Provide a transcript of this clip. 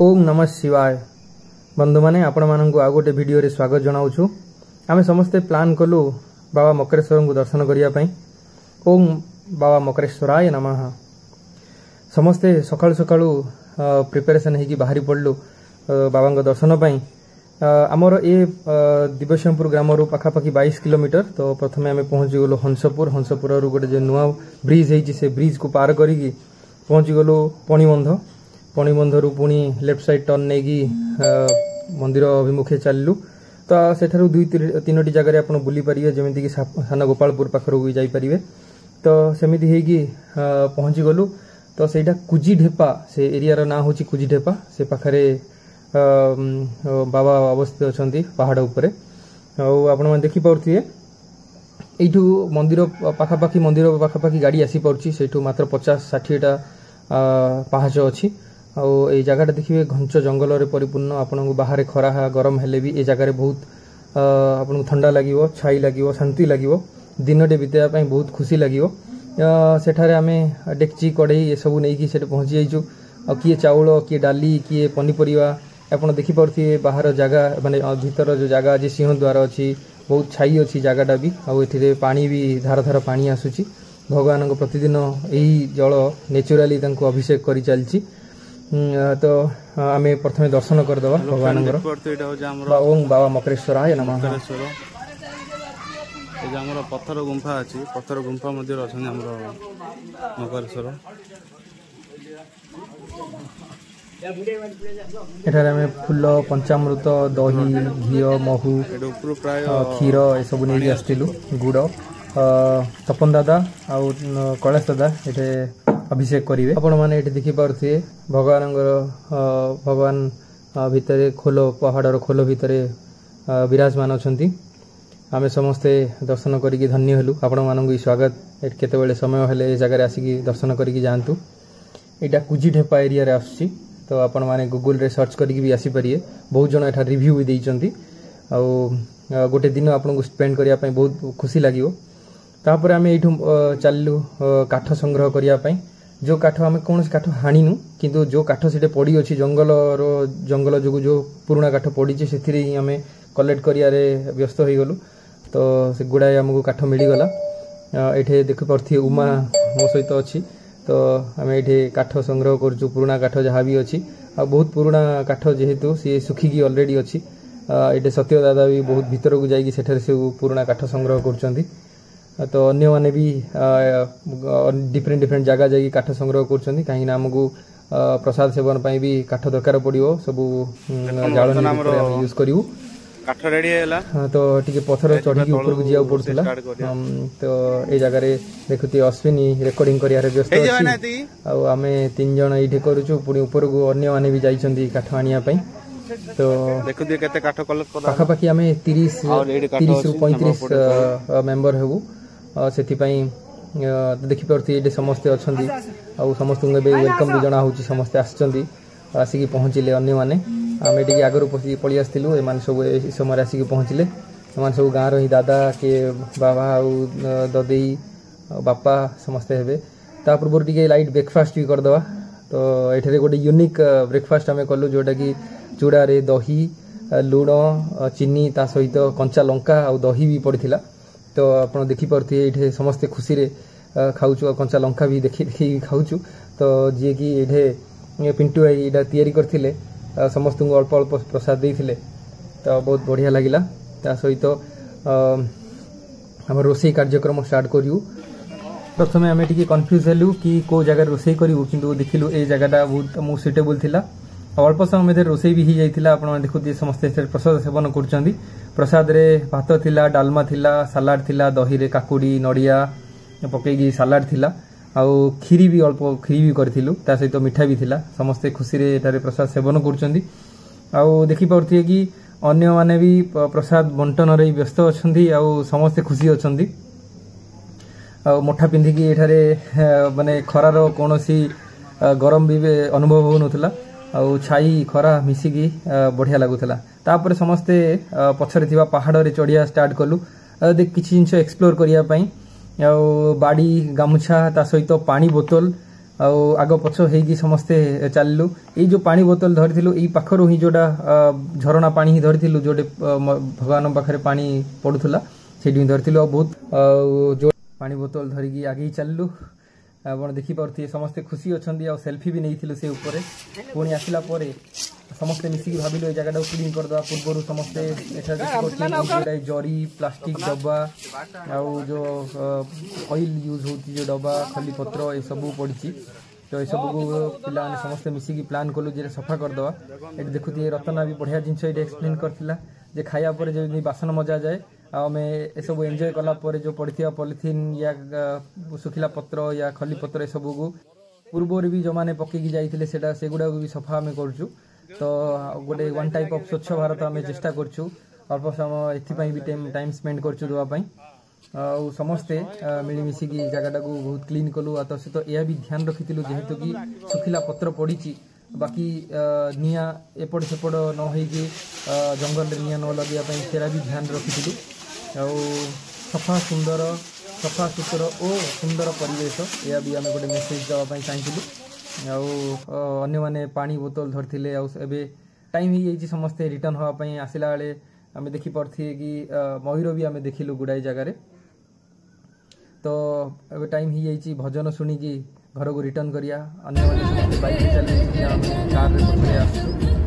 ओम नमः शिवाय बंधु माने आपण मानक आ गोटे वीडियो रे स्वागत जनाऊछु। आमे समस्ते प्लान कलु बाबा मकरेश्वर को दर्शन करिया पई। ओम बाबा मकरेश्वराय नमः। समस्ते सकाळु सकाळु प्रिपरेशन हेकी बाहरी पड़लु बाबा को दर्शन पई। आमर ए दिव्यसिंहपुर ग्राम रु पाखापाखि 22 किलोमीटर। तो प्रथमे आमे पहुंची गलो हंसपुर रु गोटे जे नुआ ब्रिज हेची से ब्रिज को पार करिकी पहुंची गलो पणिबंध रु पुणी लेफ्ट साइड टर्न नेगी मंदिर अभिमुखे चललु। तो सेठारु 2-3 जगह आपण बुली परिवे जेमिति कि साना गोपालपुर पाखरु भी जाई परिवे। तो सेमिति हेगी पहुंची गलु। तो सेटा कुजी ढेपा से एरिया रो ना होची कुजी ढेपा। से पाखरे बाबा अवस्थित अछंती पहाड़ उपरे। आपण मन देखि पड़थिए एठू मंदिर पाखापाखि गाड़ी आसी पड़छि। सेठू मात्र 50-60 टा पहाच अछि। आउ ए जगह देखिए घंच जंगल रे परिपूर्ण। आपण को बाहर खरा गरम हेले भी ए जगह बहुत आपण को ठंडा लागिवो, छाई लागिवो, शांति लागिवो। दिनटे बितेया पई बहुत खुशी लागिवो। सेठारे आमे डेक्ची कढ़ई ए सब नेकी सेठ पहुंची जाइछु। आ किए चाउल किए डाली किए पनीपरिया आपण देखि पड़थिए बाहर जगह माने भीतर जो जगह जे सिंह द्वार अछि बहुत छाई अछि जगहटा भी। आ एथिरे पानी भी धार धार पानी आसुची। भगवान को प्रतिदिन यही जल नेचुराली तांको अभिषेक करी चलची। तो आमे प्रथमे दर्शन कर दवा भगवान ओम बाबा मकरेश्वराय नमः। ए हमर पत्थर गुंफा अछि। पत्थर गुंफा मध्ये अछन हमर मकरेश्वर। एठारे आमे फूल पंचामृत दही घी महू क्षीर ए सब नै आस्तिलु गुड़ तपन दादा आउ कैलाश दादा एठे अभिषेक करिवे। आपण माने एठे देखि पारथिए भगवान भितरे खोलो पहाड़र खोलो भितरे विराजमान अछंती। आमे समस्ते दर्शन करिकि धन्य हेलु। आपण मानंगु स्वागत। एट केते बेले समय हेले ए जगह आसिकि दर्शन करिकि जानतु। एटा कुजी ढेपा एरिया रे आछि। तो आपण माने गूगल रे सर्च करिकि भी आसी परिए। बहुत जण एठा रिव्यू भी देइचंती। आउ गोटे दिन आपण को स्पेंड करिया पई बहुत खुशी लागिवो। तापर आमे एठू चललु काठ संग्रह करिया पई। जो काठ आमे कोन काठ हानिनु किंतु जो काठ सेटे पड़ी अछि जंगल जो जो पुराना काठ पड़ी छै सेथिरे ही आमे कलेक्ट करिया रे व्यस्त होई गलु। तो से गुडाय हमको काठ मिली गला। एठे देख परथि उमा मो सहित अछि। तो आमे एठे काठ संग्रह करछु पुराना काठ जहा भी अछि। आ बहुत पुराना काठ जेहेतु से सुखी की ऑलरेडी अछि। एठे सत्य दादा भी बहुत भीतर को जाई कि सेठरे से पुराना काठ संग्रह करछंती। तो अन्य माने भी डिफरेंट जगह जाई काठ संग्रह करछंती। काहे ना हमको प्रसाद सेवन पई भी काठ दरकार पड़ियो। सब जाळन हम यूज करिवु। काठ रेडी हैला। तो टिके पत्थर चढ़ी के ऊपर को जिया पड़थला। तो ए जगह रे देखुती अश्विनी रिकॉर्डिंग करिया रे व्यस्त अछि। आ आमे 3 जण एठे करूछु। पुनी ऊपर को अन्य माने भी जाइछंती काठ आनिया पई। तो देखुती केते काठ कलेक्ट करा पाखापाखि आमे 30 रु 35 मेंबर हेबु। सेति पई देखि परथि एठे समस्त अछंती। आ समस्त बे वेलकम भी जना होची। समस्त आछंती आसिकी पहुंचिले। अन्य माने आमे टिके आगरु पळी आस्तिलु। ए माने सब ए समय आसिकी पहुंचिले। ए माने सब गाँव रही दादा के बाबा आ ददेई बापा समस्त हेबे। ता पूर्व टिके लाइट ब्रेकफास्ट भी कर दवा। तो एठरे गोटे यूनिक ब्रेकफास्ट आमे कलु जोटा कि चूड़ा रे दही लूण चीनी ता सहित कंचा लंका आ दही भी पड़िथिला। तो आपण देखि परथि एठे समस्त खुशी रे खाउछु। कंचा लंका भी देखि खाउछु। तो जे कि एठे पिंटू आई एटा तयारी करथिले समस्त को अल्प अल्प प्रसाद देथिले। तो बहुत बढ़िया लागिला। ता सहित हमर रोसई कार्यक्रम स्टार्ट करियु। प्रथमे आमे टिके कंफ्यूज हेलु कि को जगह रोसई करिवु किंतु देखिलु ए जगहटा बहुत मो सुटेबल थिला। अल्प समय में रोसई भी ही जाइथिला। आपण देखुती समस्त प्रसाद सेवन करछंती। प्रसाद रे भात थिला, डालमा थिला, सलाड थिला, दही रे काकुडी नडिया पकेगी सलाड थिला। आउ खीरी भी अल्प खीरी भी करथिलु। ता सहित मिठा भी थिला। समस्त खुशी रे एटारे प्रसाद सेवन करछंती। आउ देखि परथि कि अन्य माने भी प्रसाद बंटन रे व्यस्त अछंती। आउ समस्त खुशी अछंती। आउ मोठा पिंधी कि एटारे माने खरार कोनोसी गरम भी अनुभव हो नथला। आउ छाई खरा मिसिकी बढ़िया लागुथला। तापर समस्ते पछरे थिबा पहाड़ रे चढ़िया स्टार्ट कलु। देख किछि जिंस एक्सप्लोर करिया पई। बाड़ी गामुछा ता सहित पानी बोतल आग पछ होगी समस्ते चलू ये जो पानी बोतल धरिलु यही पाखर ही जोटा झरणा पानी ही धरिलु जोटे भगवान पाखे पानी पड़ूला से धरिलु बहुत जो पानी बोतल धरिकी आगे चलू आप देखिपे समस्ते खुशी अच्छा सेल्फी भी नहीं से ऊपर पुणी आसला समस्ते मिसिकी भाविलु ये जगह क्लीन करदे पूर्व समस्ते जरी प्लास्टिक डब्बा आउ जो ऑयल यूज होती जो डब्बा खली पत्र ये सब पड़ी तो ये सब पिला समस्ते मिसिकी प्लान कलु जे सफा करदे ये देखुती रतना भी बढ़िया जिनस ये एक्सप्लेन करथिला जे खाया पर जो बासन मजा जाए आम ए सब एंजॉय कला जो पड़ी पॉलिथीन या सुखिला पत्र या खली पत्र सब को पूर्व भी जो मैंने पकईकी जाइए से गुड़ा भी सफा आम करूँ तो गोटे वन टाइप ऑफ स्वच्छ भारत आम चेष्टा करूँ अल्प समय एथपाई भी टाइम स्पेंड करूँ समस्ते मिलमिशिकी जगह को बहुत क्लीन कलु तो सहित यह भी ध्यान रखी जेहेतु कि सुखिला पत्र पड़ी बाकी निया एपट सेपट न होगी जंगल निया न लगे सेरा भी ध्यान रखी सफा सुंदर सफा सुतर और सुंदर परिवेश यह भी आम गोटे मेसेज देवाई चाहूँ अन्य माने पानी बोतल धरते आबे टाइम ही जाइए समस्ते रिटर्न होगापी आसला बेले आम देखिपे कि मयूर भी आम देखिलु गुड़ाई जगार तो अब टाइम ही जाइए भजन शुणिकी घर को रिटर्न करिया अन्य बाइक चल कार पछे आसु